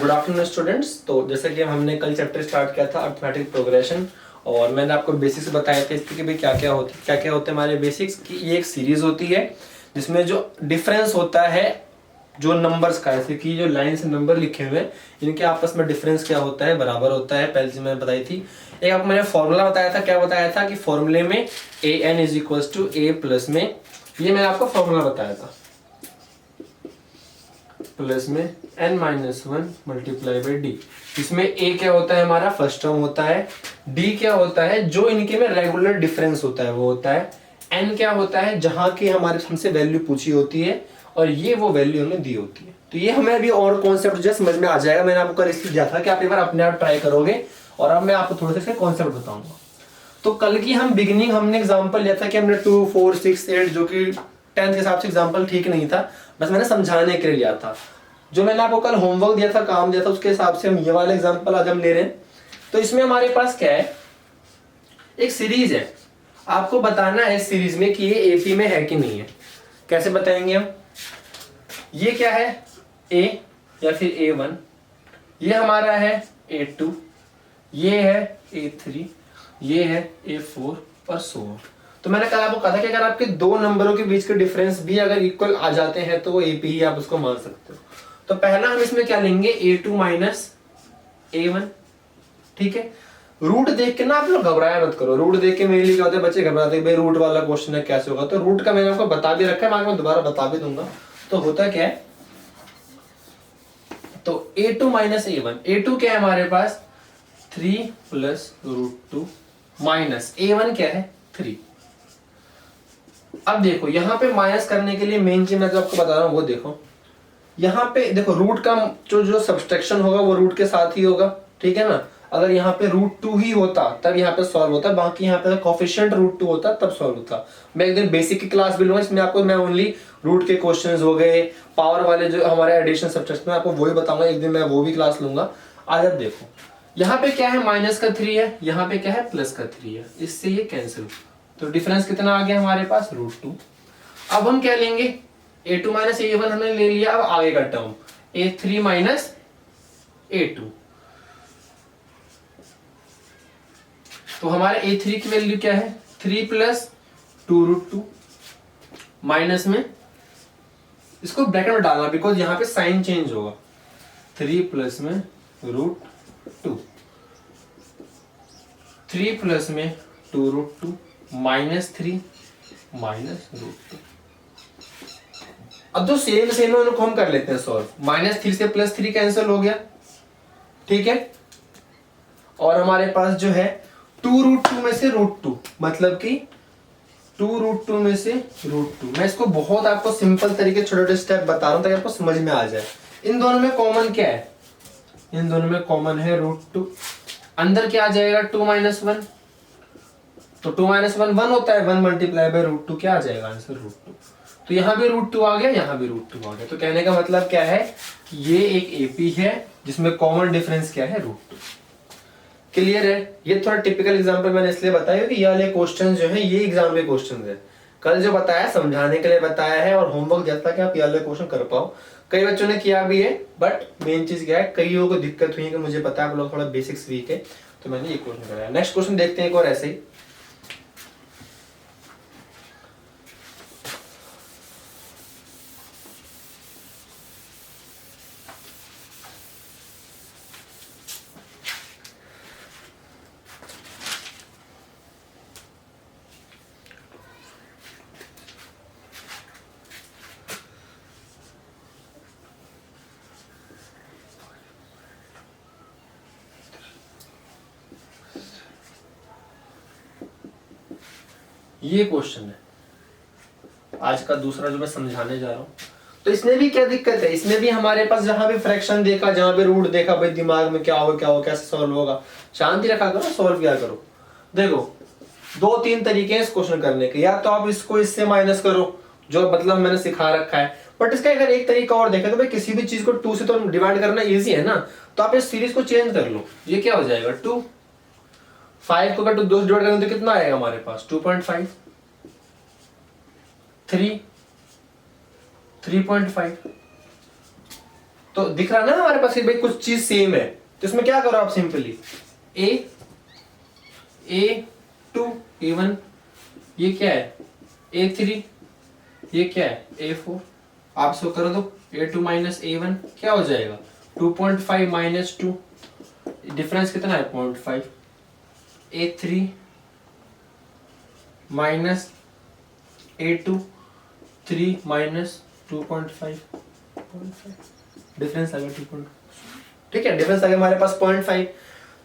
Good afternoon students. तो जैसे कि हमने कल चैप्टर स्टार्ट किया था अर्थमेटिक प्रोग्रेशन, और मैंने आपको बेसिक्स बताए थे इसके कि भाई क्या क्या होते हैं हमारे बेसिक्स की। ये एक सीरीज होती है जिसमें जो डिफरेंस होता है जो नंबर्स का, जैसे कि जो लाइन से नंबर लिखे हुए हैं इनके आपस में डिफरेंस क्या होता है, बराबर होता है। पहले चीज मैंने बताई थी। एक आपको मैंने फॉर्मूला बताया था, क्या बताया था कि फॉर्मूले में A N is equal to A plus में, ये मैंने आपको फॉर्मूला बताया था, प्लस में n minus one multiply by D. इसमें a क्या होता है, हमारा फर्स्ट टर्म होता है। d क्या होता है, जो इनके में रेगुलर डिफरेंस होता है वो होता है। n क्या होता है, जहां की हमारे हमसे वैल्यू पूछी होती है और ये वो वैल्यू हमें दी होती है। तो ये हमें अभी और कॉन्सेप्ट जो समझ में आ जाएगा। मैंने आपको कल इसलिए दिया था कि आप एक बार अपने आप ट्राई करोगे, और अब मैं आपको थोड़े से कॉन्सेप्ट बताऊंगा। तो कल की हमने एग्जांपल लिया था कि हमने 2, 4, 6, 8, जो कि 10th के हिसाब से एग्जांपल ठीक नहीं था, बस मैंने समझाने के लिए लिया था। जो मैंने आपको कल होमवर्क दिया था, काम दिया था, उसके हिसाब से हम ये वाला एग्जांपल आज हम ले रहे हैं। तो इसमें हमारे पास क्या है, एक सीरीज है। आपको बताना है इस सीरीज में कि ये एपी में है कि नहीं है। कैसे बताएंगे हम, ये क्या है a या फिर a1, ये हमारा है a2, ये है a3, ये है a4 और so on। तो मैंने कल आपको कहा था कि अगर आपके दो नंबरों के बीच के डिफरेंस भी अगर इक्वल आ जाते हैं तो वो AP ही आप उसको मान सकते हो। तो पहला हम इसमें क्या लेंगे, a2 माइनस a1, ठीक है। रूट देख के ना आप लोग घबराया मत करो। रूट देख के मेरे लिए क्या होता है, बच्चे घबराते हैं भाई रूट वाला क्वेश्चन है कैसे होगा। तो रूट का मैंने आपको बता भी रखा है, मैं दोबारा बता भी दूंगा। तो होता क्या है, तो a2 माइनस a1, a2 क्या है हमारे पास 3 प्लस रूट 2 माइनस a1 क्या है 3। अब देखो यहाँ पे माइनस करने के लिए मेन चीज मैं जो आपको बता रहा हूँ वो देखो, यहाँ पे देखो रूट का जो सब्सट्रैक्शन होगा वो रूट के साथ ही होगा, ठीक है ना। अगर यहाँ पे रूट 2 ही होता तब यहाँ पे सॉल्व होता, बाकी यहाँ पे कोफिशिएंट रूट 2 होता तब सॉल्व होता। मैं एक दिन बेसिक की क्लास भी लूंगा, इसमें आपको मैं ओनली रूट के क्वेश्चंस हो गए, पावर वाले जो हमारे एडिशन सब्सट्रैक्शन में आपको वही बताऊंगा, एक दिन मैं वो भी क्लास लूंगा। आज आप देखो यहाँ पे क्या है, माइनस का 3 है, यहाँ पे क्या है प्लस का 3 है, इससे ये कैंसिल। तो डिफरेंस कितना आ गया हमारे पास रूट 2। अब हम क्या लेंगे, a2 माइनस a1 हमने ले लिया। अब आगे का टर्म a3 माइनस a2, तो हमारे a3 की वैल्यू क्या है 3 प्लस 2 रूट 2 माइनस में, इसको ब्रैकेट में डालना बिकॉज यहाँ पे साइन चेंज होगा, 3 प्लस में रूट 2, 3 प्लस में 2 रूट 2 माइनस 3 माइनस रूट 2। अब जो सेम है उनको हम कर लेते हैं सॉल्व। -3 से +3 कैंसिल हो गया, ठीक है। और हमारे पास जो है 2 रूट 2 में से रूट 2, मतलब कि 2 रूट 2 में से रूट 2। मैं इसको बहुत आपको सिंपल तरीके छोटे छोटे स्टेप बता रहा हूं ताकि आपको समझ में आ जाए। इन दोनों में कॉमन क्या है, इन दोनों में कॉमन है रूट 2। अंदर क्या आ जाएगा 2 माइनस 1, तो 2 माइनस 1 1 होता है, 1 मल्टीप्लाई बाय रूट 2 क्या आ जाएगा आंसर रूट 2। तो यहाँ भी रूट 2 आ गया, यहाँ भी रूट 2 आ गया। तो कहने का मतलब क्या है, ये एक एपी है जिसमें कॉमन डिफरेंस क्या है रूट 2। क्लियर है। ये थोड़ा टिपिकल एग्जांपल मैंने इसलिए बताया कि ये वाले क्वेश्चन जो है ये एग्जाम के क्वेश्चन है। कल जो बताया समझाने के लिए बताया है और होमवर्क दिया था कि आप ये वाले क्वेश्चन कर पाओ। कई बच्चों ने किया भी है, बट मेन चीज क्या है, कईयों को दिक्कत हुई है कि मुझे पता है आप लोग थोड़ा बेसिक्स वीक है, तो मैंने ये क्वेश्चन कराया। नेक्स्ट क्वेश्चन देखते हैं एक और ऐसे ही। ये क्वेश्चन है आज का दूसरा जो मैं समझाने जा रहा हूं। तो इसमें भी क्या दिक्कत है, इसमें भी हमारे पास जहां भी फ्रैक्शन देखा, जहां पे रूट देखा, भाई दिमाग में क्या हो कैसे सॉल्व होगा, शांति रखा करो, सॉल्व किया करो। देखो 2-3 तरीके हैं इस क्वेश्चन करने के, या तो आप इसको इससे माइनस करो जो मतलब मैंने सिखा रखा है, बट इसका अगर एक तरीका और देखा तो भाई किसी भी चीज को 2 से तो डिवाइड करना इजी है ना, तो आप इस सीरीज को चेंज कर लो। ये क्या हो जाएगा 2, 5 को अगर 2 से डिवाइड करेंगे तो कितना आएगा हमारे पास 2.5, 3, 3.5, तो दिख रहा ना हमारे पास कि भाई कुछ चीज सेम है, तो इसमें क्या करो आप सिंपली A2 A1, ये क्या है A3, ये क्या है A4, आप इसको कर दो A2 माइनस A1 क्या हो जाएगा 2.5 माइनस 2, डिफरेंस कितना है 0.5, A3 minus A2 3 minus 2.5, difference आ गया 2. ठीक है, डिफरेंस आ गया हमारे पास 0.5.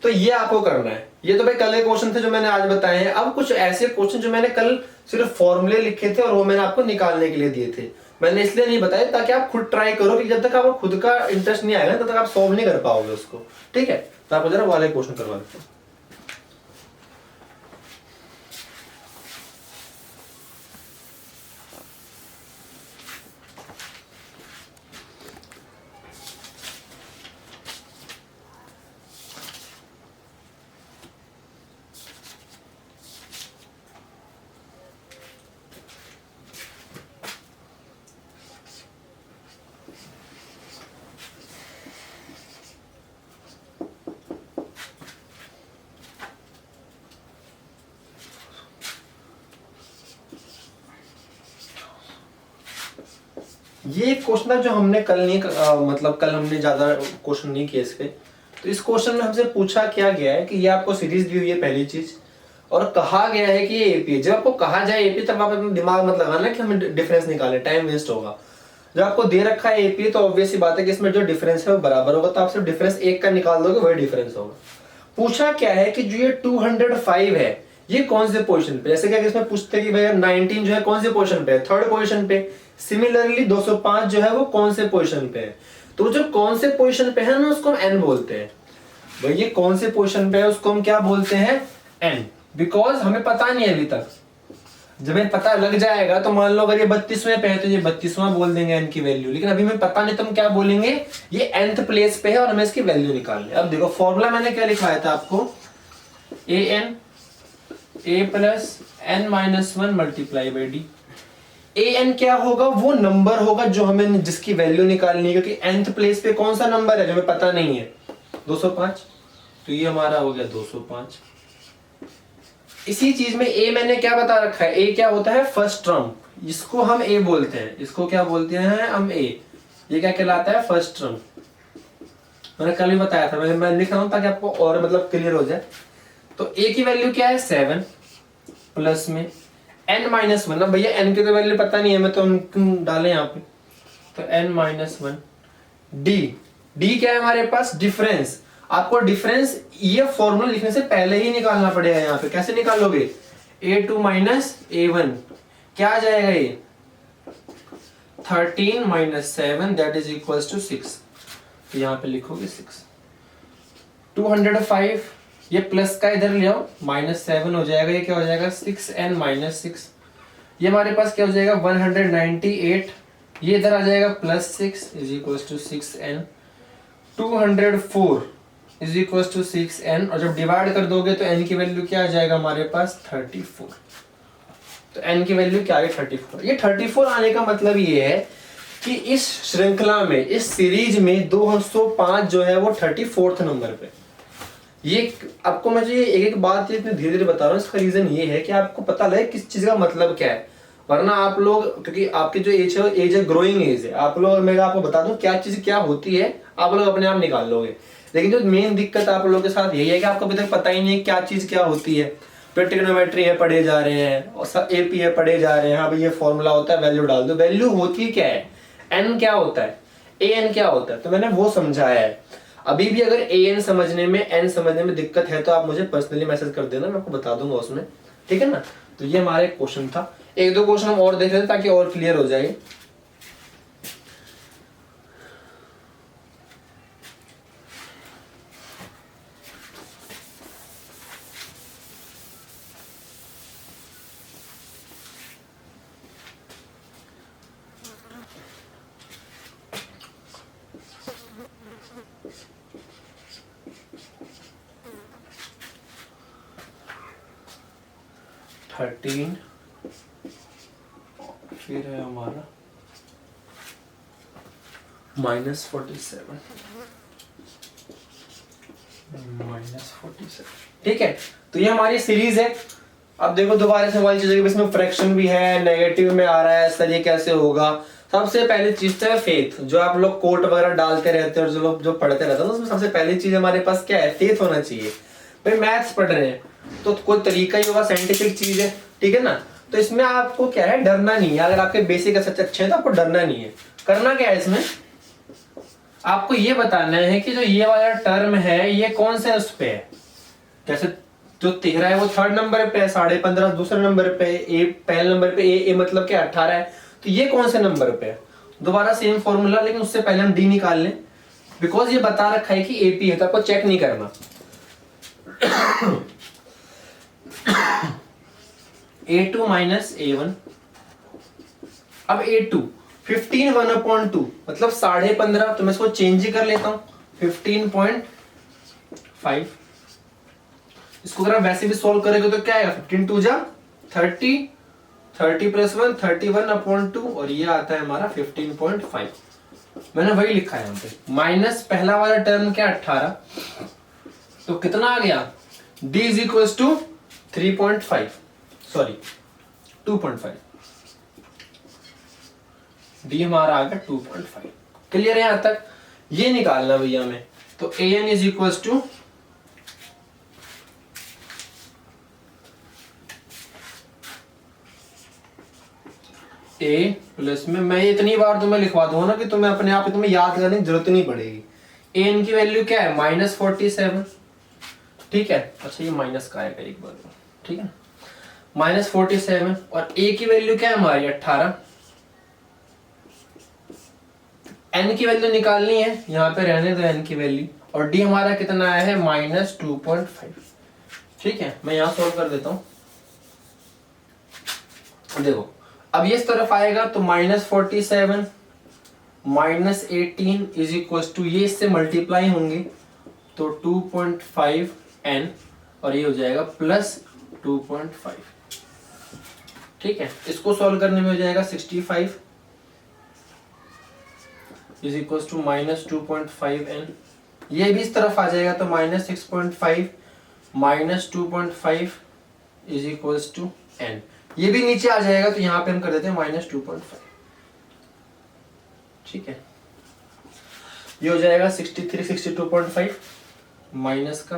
तो ये आपको करना है. ये तो भाई कल के क्वेश्चन थे जो मैंने आज बताए हैं. अब कुछ ऐसे क्वेश्चन जो मैंने कल सिर्फ फॉर्मूले लिखे थे और वो मैंने आपको निकालने के लिए दिए थे. मैंने इसलिए नहीं बताया ताकि आप खुद ट्राई करो, कि जब तक आपको खुद का इंटरेस्ट नहीं आएगा तब तक आप सॉल्व नहीं कर पाओगे उसको. ठीक है, तो आपको जरा वाले क्वेश्चन करवा देते हैं. ये क्वेश्चन है जो हमने कल नहीं मतलब कल हमने ज्यादा क्वेश्चन नहीं किए इस पे. तो इस क्वेश्चन में हमसे पूछा क्या गया है कि ये आपको सीरीज दी हुई है पहली चीज, और कहा गया है कि ये एपी है. जब आपको कहा जाए एपी तब आप अपना दिमाग मत लगाना कि हमें डिफरेंस निकाले, टाइम वेस्ट होगा. जब आपको दे रखा है एपी तो ऑब्वियस सी बात है कि इसमें जो डिफरेंस है वो बराबर होगा, तो आप सिर्फ डिफरेंस एक का निकाल दोगे, वही डिफरेंस होगा. पूछा क्या है कि जो ये 205 है ये कौन से पोजीशन पे, जैसे कि इसमें पूछते कि भाई 19 जो है कौन से पोजीशन पे है, थर्ड पोजीशन पे. सिमिलरली 205 जो है वो कौन से पोजीशन पे है, तो जो कौन से पोजीशन पे है ना उसको हम एन बोलते हैं. भाई ये कौन से पोजीशन पे है उसको हम क्या बोलते हैं एन, बिकॉज हमें पता नहीं है अभी तक. जब हमें पता लग जाएगा तो मान लो अगर ये 32वें पे है तो ये 32वां बोल देंगे एन की वैल्यू, लेकिन अभी हमें पता नहीं तो हम क्या बोलेंगे ये nth प्लेस पे है और हमें इसकी वैल्यू निकालनी है. अब देखो फॉर्मूला मैंने क्या लिखवाया था आपको, A N A plus N minus 1 multiply by D. A N क्या होगा, वो नंबर होगा जो हमें जिसकी वैल्यू निकालनी है, क्योंकि nth प्लेस पे कौन सा नंबर है जो हमें पता नहीं है 205, तो ये हमारा हो गया 205. इसी चीज में ए मैंने क्या बता रखा है, ए क्या होता है फर्स्ट टर्म, इसको हम ए बोलते हैं, इसको क्या बोलते हैं हम ए. ये क्या कहलाता है फर्स्ट टर्म. मैंने कल भी बताया था, मैं लिख रहा हूं ताकि आपको और मतलब क्लियर हो जाए. तो ए की वैल्यू क्या है 7 प्लस में n माइनस 1. भैया n की तो वैल्यू पता नहीं है, मैं तो क्यों डाले यहाँ पे, तो n माइनस 1. डी, डी क्या है हमारे पास डिफरेंस. आपको डिफरेंस ये फॉर्मूला लिखने से पहले ही निकालना पड़ेगा. यहाँ पे कैसे निकालोगे, a2 माइनस a1 क्या आ जाएगा ये 13 minus 7 that is equal to 6. तो यहाँ पे लिखोगे 6. 205 ये प्लस का इधर ले आओ, माइनस 7 हो जाएगा, ये क्या हो जाएगा 6n माइनस 6. ये हमारे पास क्या हो जाएगा 198, ये इधर आ जाएगा plus 6 is equal to 6n. 204 is equal to 6n, और जब डिवाइड कर दोगे तो n की वैल्यू क्या आ जाएगा हमारे पास 34. तो n की वैल्यू क्या है 34. ये 34 आने का मतलब ये है कि इस श्रृंखला में, इस सीरीज में 205 जो है वो 34th नंबर पे. ये आपको मैं एक एक बात इतनी धीरे धीरे बता रहा हूँ, इसका रीजन ये है कि आपको पता लगे किस चीज का मतलब क्या है. वरना आप लोग, क्योंकि आपकी जो एज है एज है ग्रोइंग एज है, आप लोग, मैं आपको बता दूं क्या चीज क्या होती है आप लोग अपने आप निकाल लोगे. लेकिन जो मेन दिक्कत आप लोगों के साथ यही है कि आपको अभी तक पता ही नहीं है क्या चीज क्या होती है. फिर ट्रिग्नोमेट्री है पढ़े जा रहे हैं, और एपी है पढ़े जा रहे हैं, हाँ भाई ये फॉर्मूला होता है वैल्यू डाल दो. वैल्यू होती क्या है, एन क्या होता है, ए एन क्या होता है, तो मैंने वो समझाया है. अभी भी अगर ए एन समझने में, एन समझने में दिक्कत है तो आप मुझे पर्सनली मैसेज कर देना, मैं आपको बता दूंगा उसमें. ठीक है ना. तो ये हमारा एक क्वेश्चन था. एक दो क्वेश्चन हम और देख लेते ताकि और क्लियर हो जाए. थर्टीन, फिर है हमारा -47 ठीक है। तो ये हमारी सीरीज है। अब देखो दोबारा से वाली चीज, इसमें फ्रैक्शन भी है, नेगेटिव में आ रहा है, सर ये कैसे होगा। सबसे पहली चीज तो है फेथ, जो आप लोग कोट वगैरह डालते रहते हैं और जो लोग जो पढ़ते रहते हैं, उसमें सबसे पहली चीज हमारे पास क्या है, फेथ होना चाहिए। भाई मैथ्स पढ़ रहे हैं तो कोई तरीका ही होगा, साइंटिफिक चीज है, ठीक है ना। तो इसमें आपको क्या है, डरना नहीं है। अगर आपके बेसिक अच्छे हैं तो आपको डरना नहीं है। करना क्या है इसमें, आपको ये बताना है कि जो ये वाला टर्म है ये कौन से उस पे है। जैसे जो 13 है वो थर्ड नंबर पे है, 15.5 दूसरे नंबर पे, ए पहले नंबर पे, ए मतलब क्या 18 है, तो ये कौन से नंबर पे है। दोबारा सेम फॉर्मूला, लेकिन उससे पहले हम डी निकाल लें, बिकॉज ये बता रखा है कि एपी है तो आपको चेक नहीं करना। A2 minus A1। अब A2 15 1/2 मतलब 15.5, तो मैं इसको चेंज ही कर लेता हूं 15.5। इसको अगर आप वैसे भी सॉल्व करेंगे तो क्या आएगा, 15 2 जा 30, 30 + 1 31/2 और ये आता है हमारा 15.5। मैंने वही लिखा है यहाँ पे। माइनस पहला वाला टर्म क्या 18, तो कितना आ गया, D = 3.5 सॉरी 2.5। डी हमारा आ गया 2.5। क्लियर है यहां तक। ये निकालना भैया हमें, तो an = a प्लस में, मैं इतनी बार तुम्हें लिखवा दूंगा ना कि तुम्हें अपने आप तुम्हें याद करने की जरूरत नहीं पड़ेगी। an की वैल्यू क्या है, -47, ठीक है। अच्छा ये माइनस का आएगा एक बार, ठीक है, -47 और a की वैल्यू क्या है हमारी 18। n की वैल्यू निकालनी है, यहाँ पे रहने दो n की वैल्यू, और d हमारा कितना आया है -2.5, ठीक है। मैं यहाँ सॉल्व कर देता हूँ। देखो अब ये इस तरफ आएगा तो -47 -18 = ये इससे मल्टीप्लाई होंगे तो 2.5 n और ये हो जाएगा +2.5, ठीक है। इसको सॉल्व करने में हो जाएगा 65 = -2.5 n। ये भी इस तरफ आ जाएगा तो -6.5 -2.5 = n। ये भी नीचे आ जाएगा तो यहाँ पे हम कर देते हैं -2.5, ठीक है। ये हो जाएगा 63 62.5 माइनस का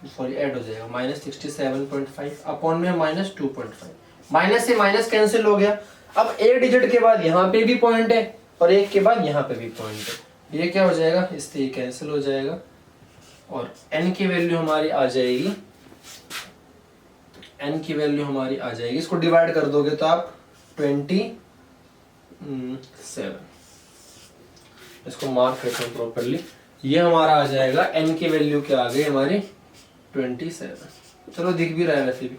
सॉरी ऐड हो जाएगा -67.5 अपॉन में -2.5। माइनस से माइनस कैंसिल हो गया। अब एक डिजिट के बाद यहाँ पे भी पॉइंट है और एक के बाद यहाँ पे भी पॉइंट है, ये क्या हो जाएगा, इससे ये कैंसिल हो जाएगा और n की वैल्यू हमारी आ जाएगी, n की वैल्यू हमारी आ जाएगी, इसको डिवाइड कर दोगे तो आप 27, इसको मार्क करते हैं प्रॉपर्ली, ये हमारा आ जाएगा n की वैल्यू क्या आ गई हमारी 27। चलो दिख भी रहा है वैसे भी,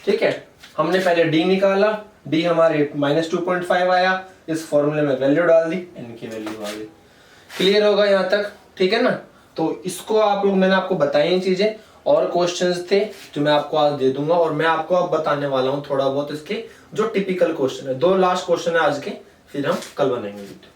ठीक है। हमने पहले d निकाला, d हमारे -2.5 आया, इस फॉर्मूले में वैल्यू डाल दी, n की वैल्यू आ गई। क्लियर होगा यहाँ तक, ठीक है ना। तो इसको आप लोग, मैंने आपको बताई चीजें, और क्वेश्चंस थे जो मैं आपको आज दे दूंगा, और मैं आपको अब बताने वाला हूँ थोड़ा बहुत इसके जो टिपिकल क्वेश्चन है। 2 लास्ट क्वेश्चन है आज के, फिर हम कल बनाएंगे वीडियो।